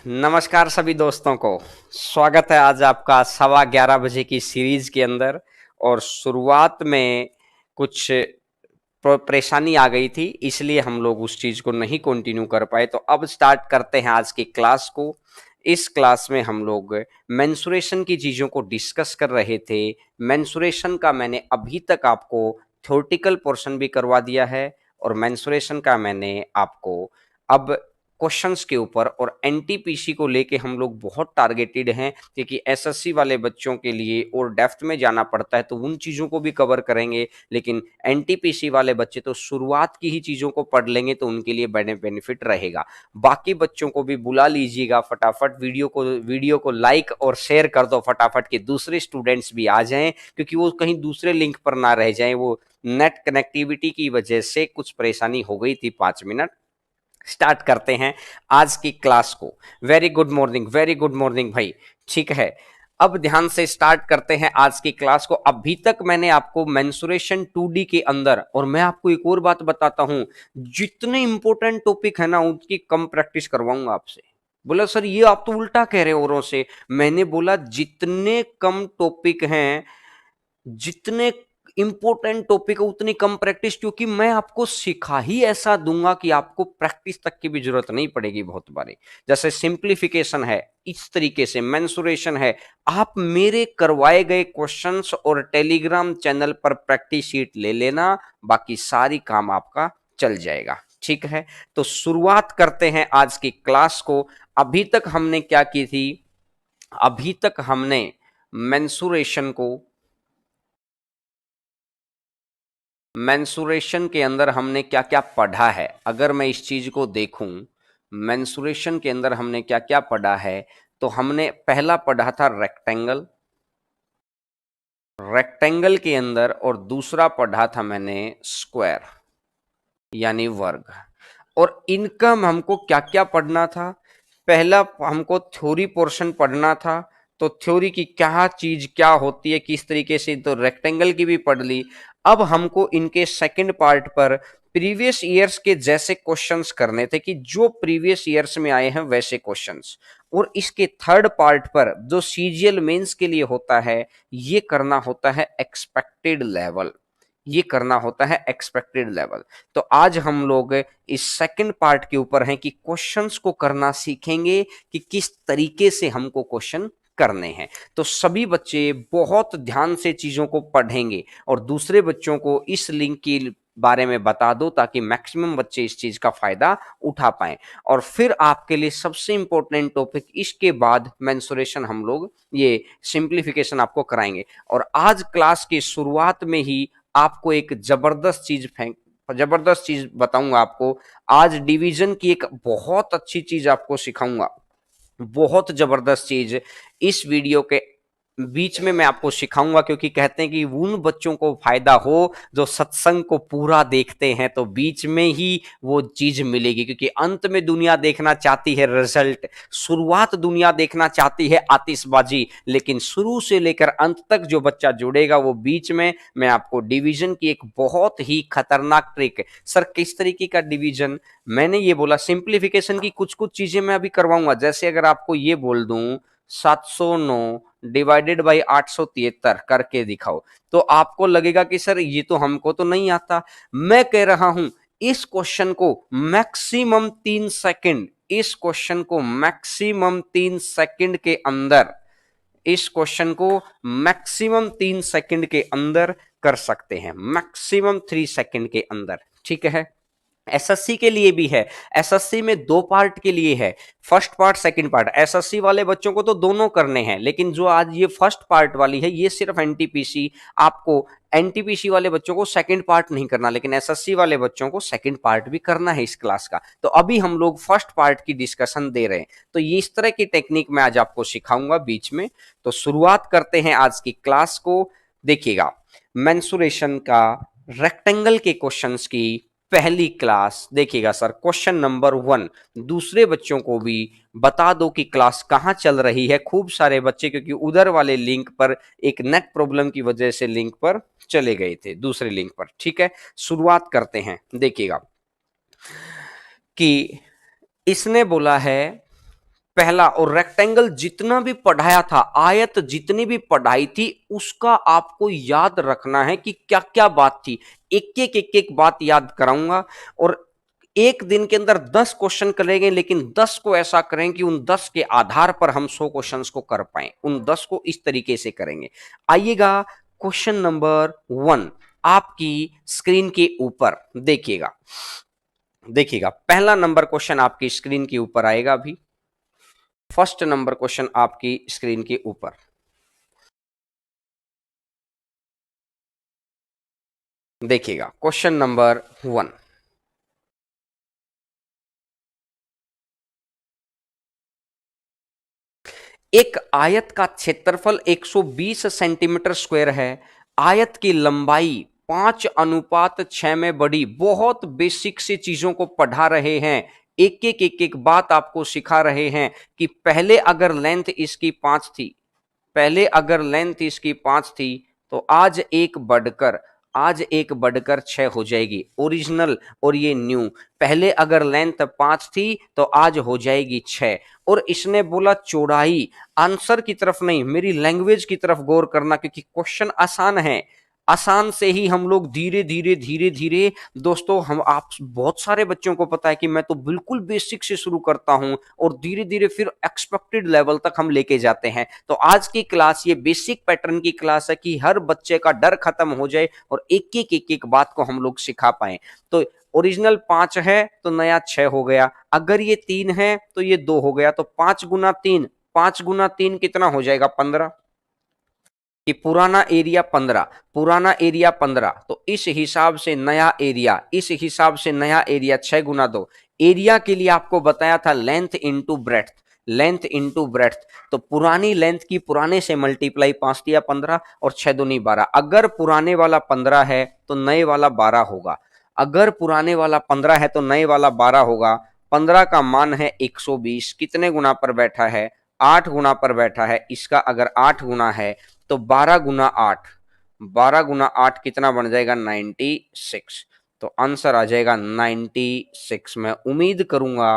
नमस्कार सभी दोस्तों को। स्वागत है आज आपका 11:15 बजे की सीरीज के अंदर। और शुरुआत में कुछ परेशानी आ गई थी, इसलिए हम लोग उस चीज को नहीं कंटिन्यू कर पाए। तो अब स्टार्ट करते हैं आज की क्लास को। इस क्लास में हम लोग मेंसुरेशन की चीजों को डिस्कस कर रहे थे। मेंसुरेशन का मैंने अभी तक आपको थ्योरेटिकल पोर्शन भी करवा दिया है, और मेंसुरेशन का मैंने आपको अब क्वेश्चंस के ऊपर और एनटीपीसी को लेके हम लोग बहुत टारगेटेड हैं, क्योंकि एसएससी वाले बच्चों के लिए और डेप्थ में जाना पड़ता है, तो उन चीज़ों को भी कवर करेंगे। लेकिन एनटीपीसी वाले बच्चे तो शुरुआत की ही चीज़ों को पढ़ लेंगे, तो उनके लिए बेनिफिट रहेगा। बाकी बच्चों को भी बुला लीजिएगा, फटाफट वीडियो को लाइक और शेयर कर दो फटाफट, के दूसरे स्टूडेंट्स भी आ जाएं, क्योंकि वो कहीं दूसरे लिंक पर ना रह जाएं। वो नेट कनेक्टिविटी की वजह से कुछ परेशानी हो गई थी। 5 मिनट स्टार्ट करते हैं आज की क्लास को। वेरी गुड मॉर्निंग भाई। ठीक है, अब ध्यान से स्टार्ट करते हैं आज की क्लास को। अभी तक मैंने आपको मेंसुरेशन 2D के अंदर, और मैं आपको एक और बात बताता हूं, जितने इंपॉर्टेंट टॉपिक है ना उनकी कम प्रैक्टिस करवाऊंगा आपसे। बोला सर ये आप तो उल्टा कह रहे हो औरों से। मैंने बोला जितने कम टॉपिक हैं, जितने इंपॉर्टेंट टॉपिक है उतनी कम प्रैक्टिस, क्योंकि मैं आपको सिखा ही ऐसा दूंगा कि आपको प्रैक्टिस तक की भी जरूरत नहीं पड़ेगी बहुत बारी। जैसे सिंप्लीफिकेशन है, इस तरीके से मेंसुरेशन है। आप मेरे करवाए गए क्वेश्चंस और टेलीग्राम चैनल पर प्रैक्टिस शीट ले लेना, बाकी सारी काम आपका चल जाएगा। ठीक है, तो शुरुआत करते हैं आज की क्लास को। अभी तक हमने क्या की थी? अभी तक हमने मेंसुरेशन को, मेंसुरेशन के अंदर हमने क्या क्या पढ़ा है, अगर मैं इस चीज को देखूं, मेंसुरेशन के अंदर हमने क्या क्या पढ़ा है, तो हमने पहला पढ़ा था रेक्टेंगल, रेक्टेंगल के अंदर, और दूसरा पढ़ा था मैंने स्क्वायर यानी वर्ग। और इनका हमको क्या क्या पढ़ना था? पहला हमको थ्योरी पोर्शन पढ़ना था, तो थ्योरी की क्या चीज क्या होती है किस तरीके से, तो रेक्टेंगल की भी पढ़ ली। अब हमको इनके सेकंड पार्ट पर प्रीवियस ईयर्स के जैसे क्वेश्चंस करने थे, कि जो प्रीवियस ईयर्स में आए हैं वैसे क्वेश्चंस। और इसके थर्ड पार्ट पर जो सीजीएल मेंस के लिए होता है, ये करना होता है एक्सपेक्टेड लेवल, ये करना होता है एक्सपेक्टेड लेवल। तो आज हम लोग इस सेकंड पार्ट के ऊपर हैं, कि क्वेश्चंस को करना सीखेंगे, कि किस तरीके से हमको क्वेश्चन करने हैं। तो सभी बच्चे बहुत ध्यान से चीजों को पढ़ेंगे, और दूसरे बच्चों को इस लिंक की बारे में बता दो, ताकि मैक्सिमम बच्चे इस चीज का फायदा उठा पाएं। और फिर आपके लिए सबसे इंपॉर्टेंट टॉपिक, इसके बाद मेंसुरेशन हम लोग ये सिंप्लीफिकेशन आपको कराएंगे। और आज क्लास की शुरुआत में ही आपको एक जबरदस्त चीज बताऊंगा आपको। आज डिवीजन की एक बहुत अच्छी चीज आपको सिखाऊंगा, बहुत जबरदस्त चीज इस वीडियो के बीच में मैं आपको सिखाऊंगा, क्योंकि कहते हैं कि उन बच्चों को फायदा हो जो सत्संग को पूरा देखते हैं, तो बीच में ही वो चीज मिलेगी। क्योंकि अंत में दुनिया देखना चाहती है रिजल्ट, शुरुआत दुनिया देखना चाहती है आतिशबाजी, लेकिन शुरू से लेकर अंत तक जो बच्चा जुड़ेगा वो बीच में, मैं आपको डिवीजन की एक बहुत ही खतरनाक ट्रिक। सर किस तरीके का डिवीजन? मैंने ये बोला सिंप्लीफिकेशन की कुछ कुछ चीजें मैं अभी करवाऊंगा। जैसे अगर आपको ये बोल दूं 709 डिवाइडेड बाई 873 करके दिखाओ, तो आपको लगेगा कि सर ये तो हमको तो नहीं आता। मैं कह रहा हूं इस क्वेश्चन को मैक्सिमम 3 सेकंड, इस क्वेश्चन को मैक्सिमम 3 सेकंड के अंदर, इस क्वेश्चन को मैक्सिमम 3 सेकंड के अंदर कर सकते हैं, मैक्सिमम 3 सेकंड के अंदर। ठीक है, एसएससी के लिए भी है। एसएससी में 2 पार्ट के लिए है, first part second part. SSC वाले बच्चों को तो दोनों करने हैं, लेकिन जो आज ये फर्स्ट पार्ट वाली है ये सिर्फ एनटीपीसी। आपको एनटीपीसी वाले बच्चों को सेकंड पार्ट नहीं करना, लेकिन एसएससी वाले बच्चों को सेकंड पार्ट भी करना है इस क्लास का। तो अभी हम लोग फर्स्ट पार्ट की डिस्कशन दे रहे हैं, तो ये इस तरह की टेक्निक मैं आज आपको सिखाऊंगा बीच में। तो शुरुआत करते हैं आज की क्लास को। देखिएगा, मेंसुरेशन का रेक्टेंगल के क्वेश्चंस की पहली क्लास देखिएगा। सर क्वेश्चन नंबर 1, दूसरे बच्चों को भी बता दो कि क्लास कहां चल रही है। खूब सारे बच्चे, क्योंकि उधर वाले लिंक पर एक नेट प्रॉब्लम की वजह से लिंक पर चले गए थे, दूसरे लिंक पर। ठीक है, शुरुआत करते हैं। देखिएगा कि इसने बोला है पहला, और रेक्टेंगल जितना भी पढ़ाया था, आयत जितनी भी पढ़ाई थी, उसका आपको याद रखना है कि क्या क्या बात थी। एक एक बात याद कराऊंगा, और एक दिन के अंदर 10 क्वेश्चन करेंगे, लेकिन 10 को ऐसा करें कि उन 10 के आधार पर हम 100 क्वेश्चंस को कर पाए। उन 10 को इस तरीके से करेंगे। आइएगा क्वेश्चन नंबर 1 आपकी स्क्रीन के ऊपर देखिएगा। देखिएगा, पहला नंबर क्वेश्चन आपकी स्क्रीन के ऊपर आएगा। अभी फर्स्ट नंबर क्वेश्चन आपकी स्क्रीन के ऊपर देखिएगा। क्वेश्चन नंबर 1, एक आयत का क्षेत्रफल 120 सेंटीमीटर स्क्वायर है। आयत की लंबाई 5:6 में बढ़ी। बहुत बेसिक से चीजों को पढ़ा रहे हैं, एक एक बात आपको सिखा रहे हैं कि पहले अगर लेंथ इसकी 5 थी, पहले अगर लेंथ इसकी 5 थी, तो आज एक बढ़कर 6 हो जाएगी। ओरिजिनल और ये न्यू, पहले अगर लेंथ 5 थी तो आज हो जाएगी 6। और इसने बोला चौड़ाई, आंसर की तरफ नहीं, मेरी लैंग्वेज की तरफ गौर करना, क्योंकि क्वेश्चन आसान है। आसान से ही हम लोग धीरे धीरे धीरे धीरे, दोस्तों हम आप बहुत सारे बच्चों को पता है कि मैं तो बिल्कुल बेसिक से शुरू करता हूं और धीरे धीरे फिर एक्सपेक्टेड लेवल तक हम लेके जाते हैं। तो आज की क्लास ये बेसिक पैटर्न की क्लास है कि हर बच्चे का डर खत्म हो जाए और एक एक बात को हम लोग सिखा पाए। तो ओरिजिनल 5 है तो नया 6 हो गया, अगर ये 3 है तो ये 2 हो गया, तो 5 गुना 3, 5 गुना 3 कितना हो जाएगा? 15। कि पुराना एरिया 15, पुराना एरिया 15, तो इस हिसाब से नया एरिया, इस हिसाब से नया एरिया 6 गुना 2। एरिया के लिए आपको बताया था length into breadth, length into breadth. तो पुरानी लेंथ की पुराने से मल्टीप्लाई 5 दिया 15 और 6 दूनी 12। अगर पुराने वाला 15 है तो नए वाला 12 होगा, अगर पुराने वाला 15 है तो नए वाला 12 होगा। 15 का मान है 120, कितने गुना पर बैठा है? 8 गुना पर बैठा है। इसका अगर 8 गुना है तो 12 गुना 8, 12 गुना 8 कितना बन जाएगा? 96। तो आंसर आ जाएगा 96। मैं उम्मीद करूंगा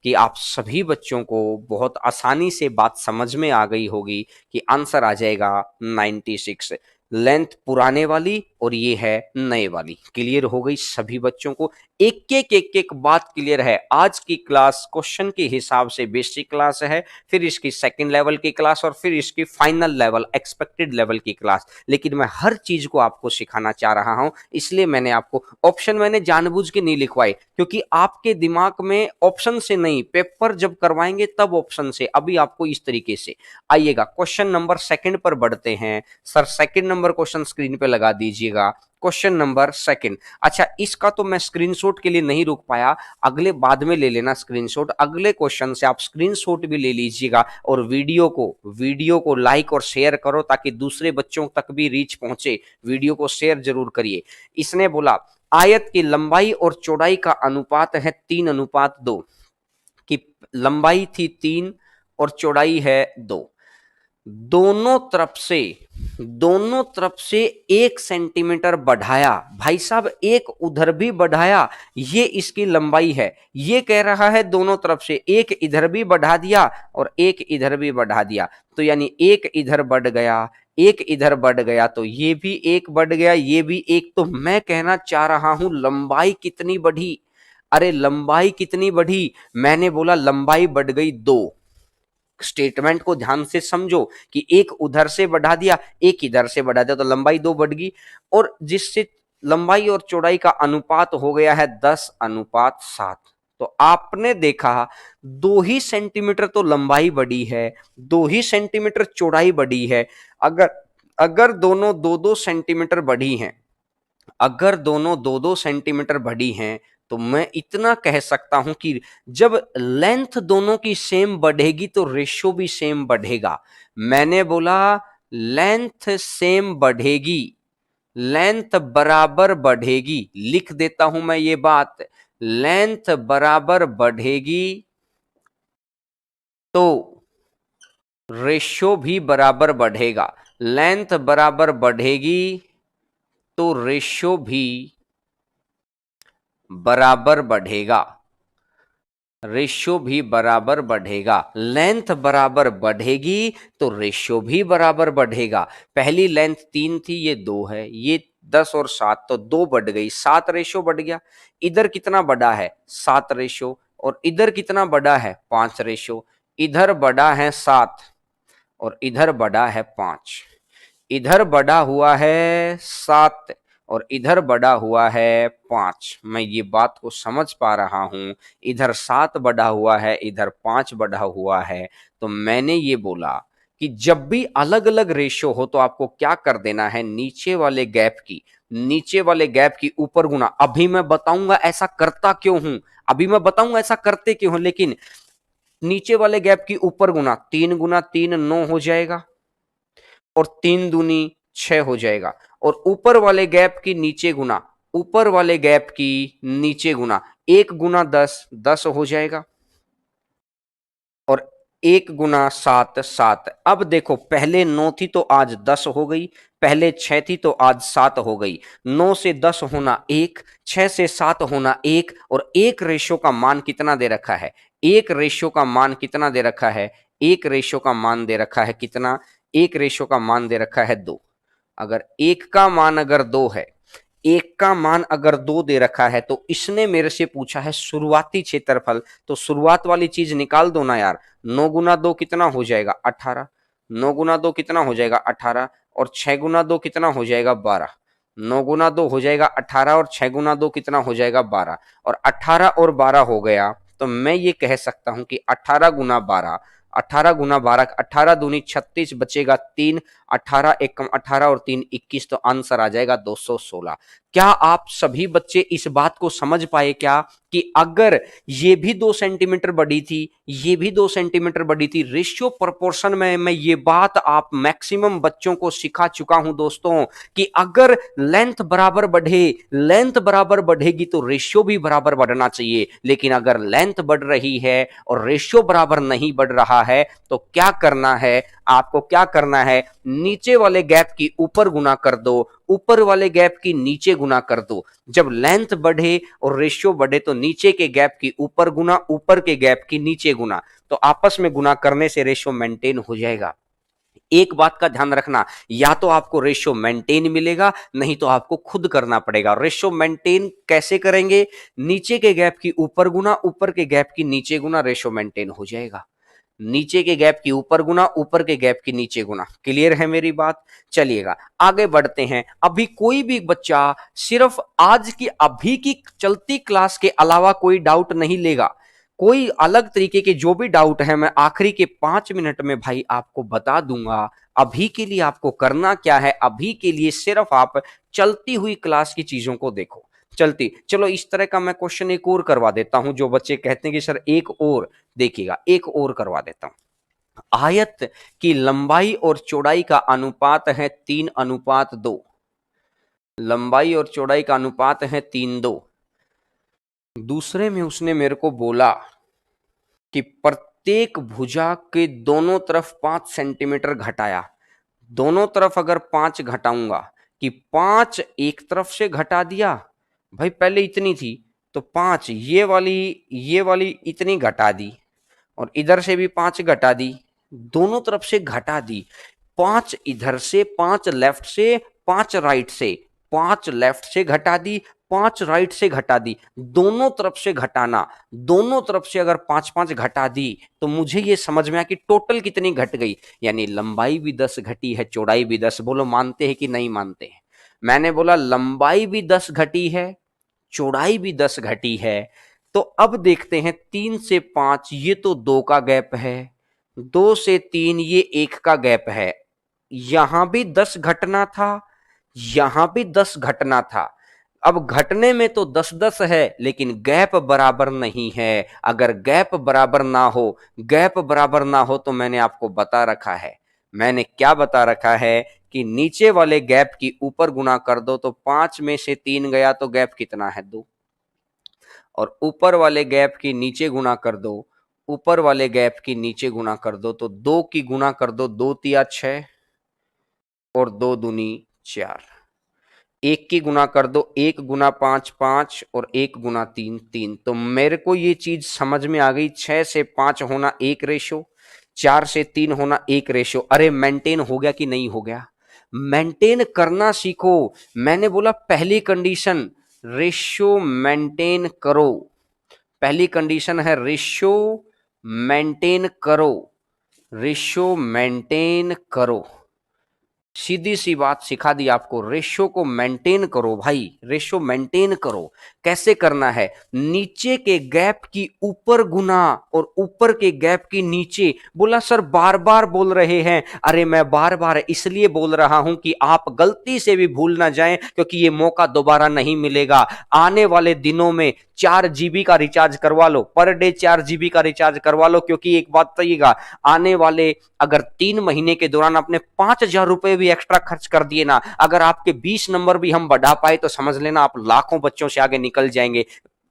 कि आप सभी बच्चों को बहुत आसानी से बात समझ में आ गई होगी कि आंसर आ जाएगा 96। लेंथ पुराने वाली और ये है नए वाली। क्लियर हो गई सभी बच्चों को? एक एक बात क्लियर है। आज की क्लास क्वेश्चन के हिसाब से बेसिक क्लास है, फिर इसकी सेकंड लेवल की क्लास और फिर इसकी फाइनल लेवल एक्सपेक्टेड लेवल की क्लास। लेकिन मैं हर चीज को आपको सिखाना चाह रहा हूं, इसलिए मैंने आपको ऑप्शन मैंने जानबूझ के नहीं लिखवाए, क्योंकि आपके दिमाग में ऑप्शन से नहीं, पेपर जब करवाएंगे तब ऑप्शन से। अभी आपको इस तरीके से आइएगा। क्वेश्चन नंबर सेकंड पर बढ़ते हैं। Sir second number question screen पे लगा दीजिएगा। Question number second. अच्छा, इसका तो मैं स्क्रीनशॉट के लिए नहीं रुक पाया, अगले बाद में ले लेना स्क्रीनशॉट। अगले क्वेश्चन से आप स्क्रीनशॉट भी ले लीजिएगा और वीडियो को लाइक और शेयर करो ताकि दूसरे बच्चों तक भी रीच पहुंचे। वीडियो को शेयर जरूर करिए। इसने बोला आयत की लंबाई और चौड़ाई का अनुपात है 3:2, कि लंबाई थी 3 और चौड़ाई है 2। दोनों तरफ से 1 सेंटीमीटर बढ़ाया। भाई साहब एक उधर भी बढ़ाया, ये इसकी लंबाई है। ये कह रहा है दोनों तरफ से एक इधर भी बढ़ा दिया और एक इधर भी बढ़ा दिया, तो यानी एक इधर बढ़ गया, एक इधर बढ़ गया, तो ये भी एक बढ़ गया, ये भी एक। तो मैं कहना चाह रहा हूं लंबाई कितनी बढ़ी? अरे लंबाई कितनी बढ़ी? मैंने बोला लंबाई बढ़ गई 2। स्टेटमेंट को ध्यान से समझो कि एक उधर से बढ़ा दिया, एक इधर से बढ़ा दिया, तो लंबाई 2 बढ़ गई। और जिससे लंबाई और चौड़ाई का अनुपात हो गया है 10:7। तो आपने देखा 2 ही सेंटीमीटर तो लंबाई बढ़ी है, 2 ही सेंटीमीटर चौड़ाई बढ़ी है। अगर अगर दोनों 2-2 सेंटीमीटर बढ़ी हैं, अगर दोनों 2-2 सेंटीमीटर बढ़ी हैं, तो मैं इतना कह सकता हूं कि जब लेंथ दोनों की सेम बढ़ेगी तो रेशियो भी सेम बढ़ेगा। मैंने बोला लेंथ सेम बढ़ेगी, लेंथ बराबर बढ़ेगी। लिख देता हूं मैं ये बात, लेंथ बराबर बढ़ेगी तो रेशियो भी बराबर बढ़ेगा। लेंथ बराबर बढ़ेगी तो रेशियो भी बराबर बढ़ेगा। रेशियो भी बराबर बढ़ेगा। लेंथ बराबर बढ़ेगी तो रेशियो भी बराबर बढ़ेगा। पहली लेंथ 3 थी, ये 2 है, ये 10 और 7 तो 2 बढ़ गई, 7 रेशियो बढ़ गया। इधर कितना बड़ा है? 7 रेशियो। और इधर कितना बड़ा है? 5 रेशियो। इधर बड़ा है 7 और इधर बड़ा है 5। इधर बड़ा हुआ है 7 और इधर बड़ा हुआ है 5। मैं ये बात को समझ पा रहा हूं। इधर 7 बड़ा हुआ है, इधर 5 बड़ा हुआ है। तो मैंने ये बोला कि जब भी अलग अलग रेशियो हो तो आपको क्या कर देना है? नीचे वाले गैप की ऊपर गुना। अभी मैं बताऊंगा ऐसा करता क्यों हूं, अभी मैं बताऊंगा ऐसा करते क्यों हूं, लेकिन नीचे वाले गैप की ऊपर गुना। 3 गुना 3 9 हो जाएगा और 3 दूनी 6 हो जाएगा। और ऊपर वाले गैप की नीचे गुना, ऊपर वाले गैप की नीचे गुना, 1 गुना 10 10 हो जाएगा और 1 गुना 7 7। अब देखो, पहले 9 थी तो आज 10 हो गई, पहले 6 थी तो आज 7 हो गई। 9 से 10 होना 1, 6 से 7 होना 1, और एक रेशियो का मान कितना दे रखा है? एक रेशियो का मान कितना दे रखा है? एक रेशियो का मान दे रखा है कितना? एक रेशियो का मान दे रखा है 2। अगर एक का मान अगर 2 है, एक का मान अगर 2 दे रखा है, तो इसने मेरे से पूछा है शुरुआती क्षेत्रफल। तो शुरुआत वाली चीज निकाल दो ना यार। 9 गुना 2 कितना हो जाएगा? 18। 9 गुना 2 कितना हो जाएगा? 18। और 6 गुना 2 कितना हो जाएगा? 12। 9 गुना 2 हो जाएगा 18 और 6 गुना 2 कितना हो जाएगा? 12। और 18 और 12 हो गया तो मैं ये कह सकता हूं कि 18 गुना 12, 18 गुना 12, 18 दूनी 36, बचेगा 3, 18 एकम 18 और 3 21, तो आंसर आ जाएगा 216। क्या आप सभी बच्चे इस बात को समझ पाए क्या कि अगर ये भी 2 सेंटीमीटर बड़ी थी, ये भी 2 सेंटीमीटर बड़ी थी, रेशियो प्रोपोर्शन में मैं ये बात आप मैक्सिमम बच्चों को सिखा चुका हूं दोस्तों कि अगर लेंथ बराबर बढ़ेगी तो रेशियो भी बराबर बढ़ना चाहिए। लेकिन अगर लेंथ बढ़ रही है और रेशियो बराबर नहीं बढ़ रहा है तो क्या करना है? आपको क्या करना है? नीचे वाले गैप की ऊपर गुना कर दो, ऊपर वाले गैप की नीचे गुना कर दो। जब लेंथ बढ़े और रेशियो बढ़े तो नीचे के गैप की ऊपर गुना, ऊपर के गैप की नीचे गुना, तो आपस में गुना करने से रेशियो मेंटेन हो जाएगा। एक बात का ध्यान रखना, या तो आपको रेशियो मेंटेन मिलेगा, नहीं तो आपको खुद करना पड़ेगा। रेशियो मेंटेन कैसे करेंगे? नीचे के गैप की ऊपर गुना, ऊपर के गैप की नीचे गुना, रेशियो मेंटेन हो जाएगा। नीचे के गैप की ऊपर गुना, ऊपर के गैप की नीचे गुना। क्लियर है मेरी बात? चलिएगा आगे बढ़ते हैं। अभी कोई भी बच्चा सिर्फ आज की अभी की चलती क्लास के अलावा कोई डाउट नहीं लेगा। कोई अलग तरीके के जो भी डाउट है मैं आखिरी के 5 मिनट में भाई आपको बता दूंगा। अभी के लिए आपको करना क्या है? अभी के लिए सिर्फ आप चलती हुई क्लास की चीजों को देखो। चलो इस तरह का मैं क्वेश्चन एक और करवा देता हूं। जो बच्चे कहते हैं कि सर एक और, देखिएगा एक और करवा देता हूं। आयत की लंबाई और चौड़ाई का अनुपात है 3:2। लंबाई और चौड़ाई का अनुपात है 3:2। दूसरे में उसने मेरे को बोला कि प्रत्येक भुजा के दोनों तरफ 5 सेंटीमीटर घटाया। दोनों तरफ अगर 5 घटाऊंगा, कि 5 एक तरफ से घटा दिया, भाई पहले इतनी थी तो 5 ये वाली इतनी घटा दी, और इधर से भी 5 घटा दी, दोनों तरफ से घटा दी। 5 इधर से, 5 लेफ्ट से, 5 राइट से, 5 लेफ्ट से घटा दी, 5 राइट से घटा दी। दोनों तरफ से घटाना, दोनों तरफ से अगर 5 5 घटा दी तो मुझे ये समझ में आया कि टोटल कितनी घट गई। यानी लंबाई भी 10 घटी है, चौड़ाई भी 10। बोलो मानते हैं कि नहीं मानते हैं? मैंने बोला लंबाई भी 10 घटी है, चौड़ाई भी 10 घटी है। तो अब देखते हैं 3 से 5 ये तो 2 का गैप है, 2 से 3 ये 1 का गैप है। यहां भी 10 घटना था, यहां भी 10 घटना था। अब घटने में तो 10 10 है, लेकिन गैप बराबर नहीं है। अगर गैप बराबर ना हो, गैप बराबर ना हो तो मैंने आपको बता रखा है, मैंने क्या बता रखा है कि नीचे वाले गैप की ऊपर गुना कर दो तो 5 में से 3 गया तो गैप कितना है? 2। और ऊपर वाले गैप की नीचे गुना कर दो, ऊपर वाले गैप की नीचे गुना कर दो तो 2 की गुना कर दो, 2 तिया 6 और 2 दूनी 4। एक की गुना कर दो, 1 गुना 5 5 और 1 गुना 3 3। तो मेरे को ये चीज समझ में आ गई, 6 से 5 होना 1 रेशो, 4 से 3 होना 1 रेशो। अरे मेंटेन हो गया कि नहीं हो गया? मेंटेन करना सीखो। मैंने बोला पहली कंडीशन रेशियो मेंटेन करो, पहली कंडीशन है रेशियो मेंटेन करो, रेशियो मेंटेन करो। सीधी सी बात सिखा दी आपको, रेशियो को मेंटेन करो भाई, रेशियो मेंटेन करो। कैसे करना है? नीचे के गैप की ऊपर गुना और ऊपर के गैप की नीचे। बोला सर बार बार बोल रहे हैं। अरे मैं बार बार इसलिए बोल रहा हूं कि आप गलती से भी भूल ना जाएं, क्योंकि ये मौका दोबारा नहीं मिलेगा। आने वाले दिनों में 4 GB का रिचार्ज करवा लो, पर डे 4 GB का रिचार्ज करवा लो, क्योंकि एक बात कहिएगा, आने वाले अगर 3 महीने के दौरान आपने 5,000 रुपए भी एक्स्ट्रा खर्च कर दिए ना, अगर आपके 20 नंबर भी हम बढ़ा पाए तो समझ लेना आप लाखों बच्चों से आगे निकल जाएंगे।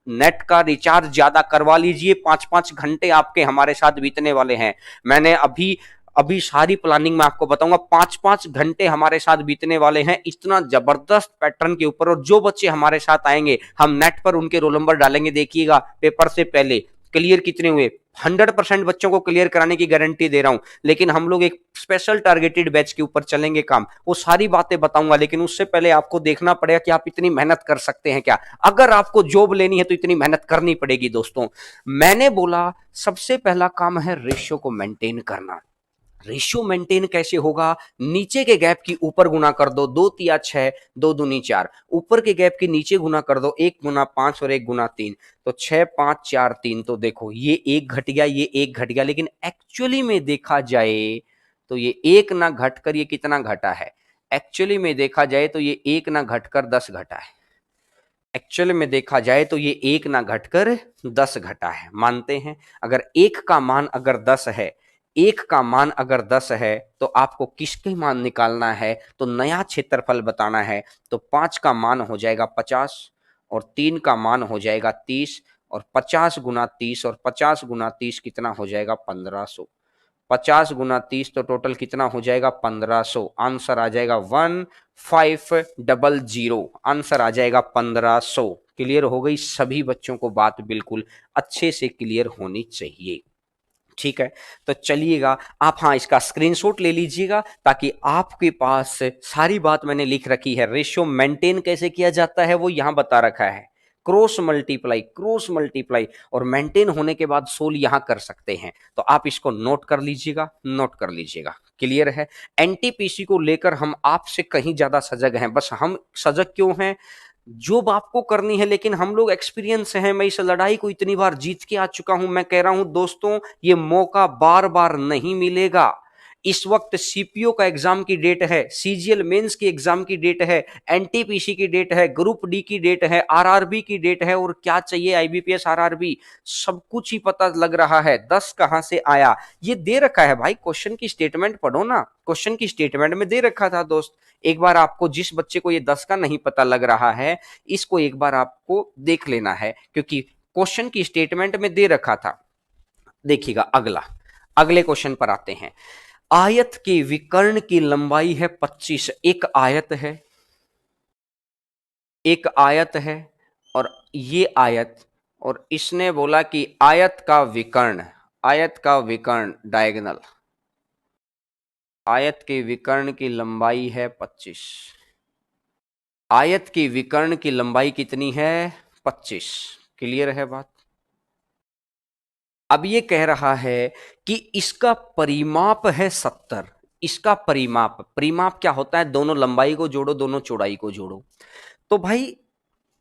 नेट का रिचार्ज ज्यादा करवा लीजिए, 5 5 घंटे आपके हमारे साथ बीतने वाले हैं। मैंने अभी अभी सारी प्लानिंग में आपको बताऊंगा, 5 5 घंटे हमारे साथ बीतने वाले हैं, इतना जबरदस्त पैटर्न के ऊपर। और जो बच्चे हमारे साथ आएंगे हम नेट पर उनके रोल नंबर डालेंगे, देखिएगा पेपर से पहले क्लियर कितने हुए। 100% बच्चों को क्लियर कराने की गारंटी दे रहा हूं। लेकिन हम लोग एक स्पेशल टारगेटेड बैच के ऊपर चलेंगे काम, वो सारी बातें बताऊंगा। लेकिन उससे पहले आपको देखना पड़ेगा कि आप इतनी मेहनत कर सकते हैं क्या। अगर आपको जॉब लेनी है तो इतनी मेहनत करनी पड़ेगी दोस्तों। मैंने बोला सबसे पहला काम है रेशियो को मेंटेन करना। रेशियो मेंटेन कैसे होगा? नीचे के गैप की ऊपर गुना कर दो, 2 तिया 6, 2 दूनी 4। ऊपर के गैप की नीचे गुना कर दो, 1 गुना 5 और 1 गुना 3। तो 6 5 4 3। तो देखो ये एक घट गया, ये एक घट गया, लेकिन एक्चुअली में देखा जाए तो ये एक ना घटकर ये कितना घटा है? एक्चुअली में देखा जाए तो ये एक ना घटकर 10 घटा है। एक्चुअल में देखा जाए तो ये एक ना घटकर 10 घटा है। मानते हैं? अगर एक का मान अगर 10 है, एक का मान अगर 10 है, तो आपको किसके मान निकालना है? तो नया क्षेत्रफल बताना है। तो 5 का मान हो जाएगा 50 और 3 का मान हो जाएगा 30, और 50 गुना 30 और 50 गुना 30 कितना हो जाएगा? 1500। 50 गुना 30 तो टोटल कितना हो जाएगा? 1500। आंसर आ जाएगा 1500। आंसर आ जाएगा 1500। क्लियर हो गई सभी बच्चों को बात? बिल्कुल अच्छे से क्लियर होनी चाहिए। ठीक है, तो चलिएगा आप, हाँ, इसका स्क्रीनशॉट ले लीजिएगा ताकि आपके पास सारी बात मैंने लिख रखी है। रेशियो मेंटेन कैसे किया जाता है वो यहां बता रखा है। क्रॉस मल्टीप्लाई, क्रॉस मल्टीप्लाई, और मेंटेन होने के बाद सोल यहां कर सकते हैं। तो आप इसको नोट कर लीजिएगा, नोट कर लीजिएगा। क्लियर है? एनटीपीसी को लेकर हम आपसे कहीं ज्यादा सजग हैं। बस हम सजग क्यों हैं? जॉब आपको करनी है, लेकिन हम लोग एक्सपीरियंस हैं। मैं इस लड़ाई को इतनी बार जीत के आ चुका हूं। मैं कह रहा हूं दोस्तों, ये मौका बार बार नहीं मिलेगा। इस वक्त सीपीओ का एग्जाम की डेट है, सीजीएल मेंस की एग्जाम की डेट है, एनटीपीसी की डेट है, ग्रुप डी की डेट है, आरआरबी की डेट है, और क्या चाहिए? आईबीपीएस, आरआरबी, सब कुछ ही पता लग रहा है। 10 कहां से आया? ये दे रखा है भाई, क्वेश्चन की स्टेटमेंट पढ़ो ना। क्वेश्चन की स्टेटमेंट में दे रखा था दोस्त। एक बार आपको, जिस बच्चे को ये 10 का नहीं पता लग रहा है, इसको एक बार आपको देख लेना है, क्योंकि क्वेश्चन की स्टेटमेंट में दे रखा था। देखिएगा अगला, अगले क्वेश्चन पर आते हैं। आयत के विकर्ण की लंबाई है 25। एक आयत है, एक आयत है, और ये आयत, और इसने बोला कि आयत का विकर्ण, आयत का विकर्ण डायगोनल, आयत के विकर्ण की लंबाई है 25। आयत की विकर्ण की लंबाई कितनी है? 25। क्लियर है बात? अब ये कह रहा है कि इसका परिमाप है 70। इसका परिमाप, परिमाप क्या होता है? दोनों लंबाई को जोड़ो, दोनों चौड़ाई को जोड़ो। तो भाई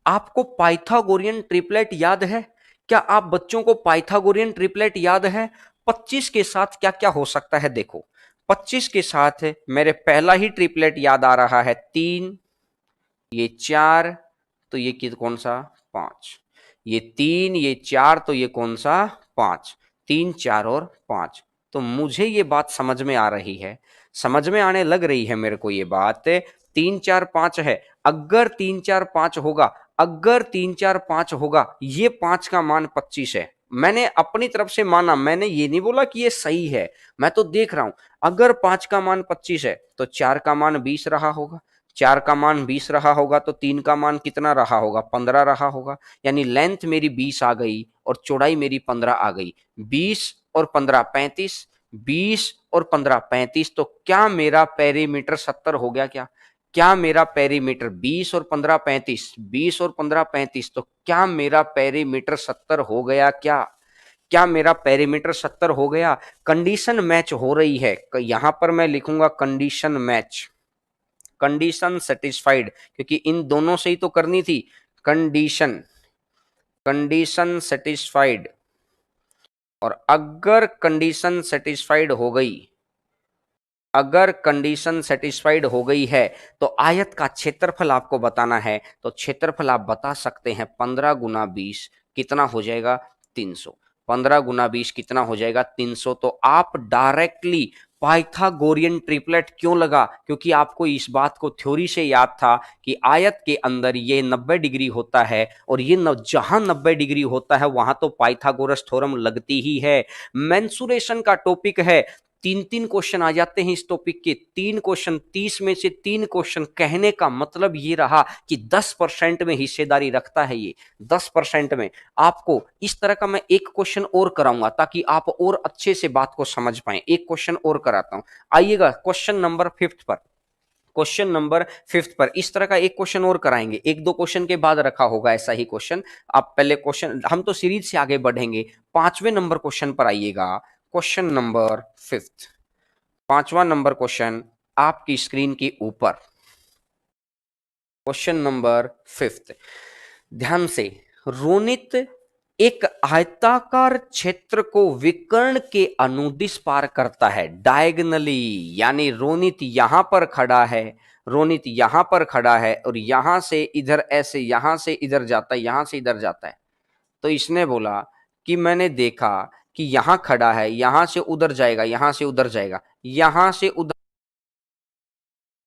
आपको पाइथागोरियन ट्रिपलेट याद है? क्या आप बच्चों को पाइथागोरियन ट्रिपलेट याद है? 25 के साथ क्या क्या हो सकता है? देखो, 25 के साथ मेरे पहला ही ट्रिपलेट याद आ रहा है 3, ये 4, तो ये कौन सा? 5। ये 3, ये 4, तो ये कौन सा? 5। 3 4 और 5। तो मुझे ये बात समझ में आ रही है, समझ में आने लग रही है मेरे को ये बात। 3 4 5 है। अगर 3 4 5 होगा, अगर 3 4 5 होगा, ये 5 का मान 25 है। मैंने अपनी तरफ से माना, मैंने ये नहीं बोला कि ये सही है, मैं तो देख रहा हूं। अगर 5 का मान 25 है तो 4 का मान 20 रहा होगा, 4 का मान 20 रहा होगा तो 3 का मान कितना रहा होगा, 15 रहा होगा। यानी लेंथ मेरी 20 आ गई और चौड़ाई मेरी 15 आ गई। 20 और 15 35, 20 और 15 35, तो क्या मेरा पेरीमीटर 70 हो गया क्या? क्या मेरा पेरीमीटर 20 और 15 35, 20 और 15 35, तो क्या मेरा पेरीमीटर 70 हो गया क्या? क्या मेरा पेरीमीटर 70 हो गया? कंडीशन मैच हो रही है, यहां पर मैं लिखूंगा कंडीशन मैच, कंडीशन सेटिस्फाइड, क्योंकि इन दोनों से ही तो करनी थी। कंडीशन कंडीशन सेटिस्फाइड, और अगर कंडीशन सेटिस्फाइड हो गई, अगर कंडीशन सेटिस्फाइड हो गई है तो आयत का क्षेत्रफल आपको बताना है। तो क्षेत्रफल आप बता सकते हैं 15 गुना 20 कितना हो जाएगा, 300। 15 गुना 20 कितना हो जाएगा, 300। तो आप डायरेक्टली पाइथागोरियन ट्रिपलेट क्यों लगा, क्योंकि आपको इस बात को थ्योरी से याद था कि आयत के अंदर ये 90 डिग्री होता है, और ये जहां 90 डिग्री होता है वहां तो पाइथागोरस थ्योरम लगती ही है। मेंसुरेशन का टॉपिक है, 3-3 क्वेश्चन आ जाते हैं इस टॉपिक के, 3 क्वेश्चन, 30 में से 3 क्वेश्चन। कहने का मतलब ये रहा कि 10% में हिस्सेदारी रखता है ये, 10% में। आपको इस तरह का मैं एक क्वेश्चन और कराऊंगा ताकि आप और अच्छे से बात को समझ पाए। एक क्वेश्चन और कराता हूं, आइएगा क्वेश्चन नंबर 5 पर। क्वेश्चन नंबर 5 पर इस तरह का एक क्वेश्चन और कराएंगे, एक दो क्वेश्चन के बाद रखा होगा ऐसा ही क्वेश्चन। आप पहले क्वेश्चन, हम तो सीरीज से आगे बढ़ेंगे, 5वें नंबर क्वेश्चन पर आइएगा। क्वेश्चन नंबर 5, 5वां नंबर क्वेश्चन आपकी स्क्रीन के ऊपर। क्वेश्चन नंबर 5, ध्यान से। रोनित एक आयताकार क्षेत्र को विकर्ण के अनुदिश पार करता है, डायगनली। यानी रोनित यहां पर खड़ा है, रोनित यहां पर खड़ा है और यहां से इधर ऐसे, यहां से इधर जाता है, यहां से इधर जाता है। तो इसने बोला कि मैंने देखा कि यहां खड़ा है, यहां से उधर जाएगा, यहां से उधर जाएगा, यहां से उधर